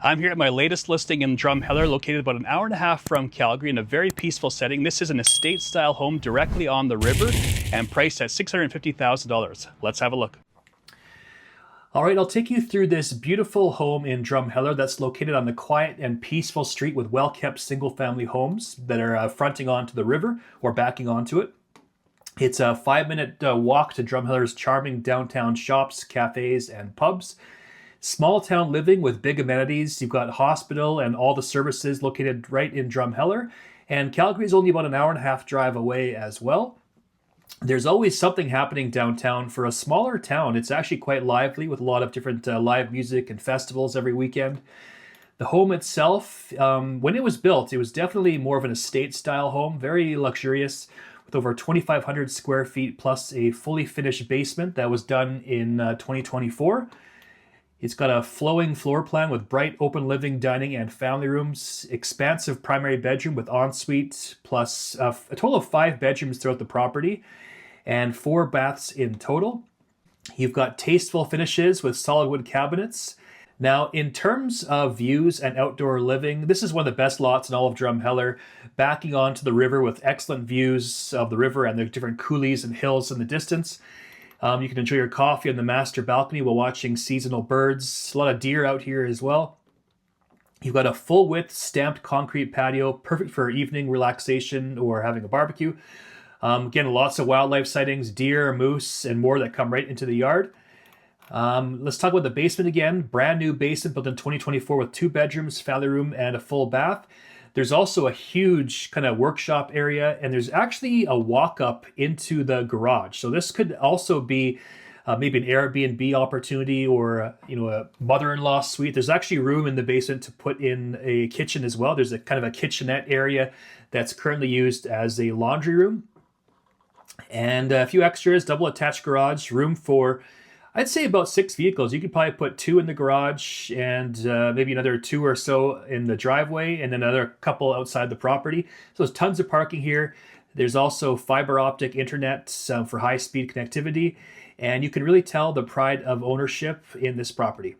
I'm here at my latest listing in Drumheller, located about an hour and a half from Calgary in a very peaceful setting. This is an estate-style home directly on the river and priced at $650,000. Let's have a look. All right, I'll take you through this beautiful home in Drumheller that's located on the quiet and peaceful street with well-kept single-family homes that are fronting onto the river or backing onto it. It's a 5-minute walk to Drumheller's charming downtown shops, cafes, and pubs. Small town living with big amenities. You've got hospital and all the services located right in Drumheller. And Calgary is only about an hour and a half drive away as well. There's always something happening downtown. For a smaller town, it's actually quite lively with a lot of different live music and festivals every weekend. The home itself, when it was built, it was definitely more of an estate-style home, very luxurious, with over 2,500 square feet plus a fully finished basement that was done in 2024. It's got a flowing floor plan with bright open living, dining, and family rooms, expansive primary bedroom with ensuite, plus a total of 5 bedrooms throughout the property, and 4 baths in total. You've got tasteful finishes with solid wood cabinets. Now, in terms of views and outdoor living, this is one of the best lots in all of Drumheller, backing onto the river with excellent views of the river and the different coulees and hills in the distance. You can enjoy your coffee on the master balcony while watching seasonal birds. A lot of deer out here as well. You've got a full-width stamped concrete patio, perfect for evening relaxation or having a barbecue. Again, lots of wildlife sightings, deer, moose, and more that come right into the yard. Let's talk about the basement again. Brand new basement built in 2024 with 2 bedrooms, family room, and a full bath. There's also a huge kind of workshop area, and there's actually a walk-up into the garage. So this could also be maybe an Airbnb opportunity or a mother-in-law suite. There's actually room in the basement to put in a kitchen as well. There's a kind of a kitchenette area that's currently used as a laundry room. And a few extras, double attached garage, room for I'd say about 6 vehicles. You could probably put 2 in the garage and maybe another 2 or so in the driveway and then another couple outside the property. So there's tons of parking here. There's also fiber optic internet for high-speed connectivity. And you can really tell the pride of ownership in this property.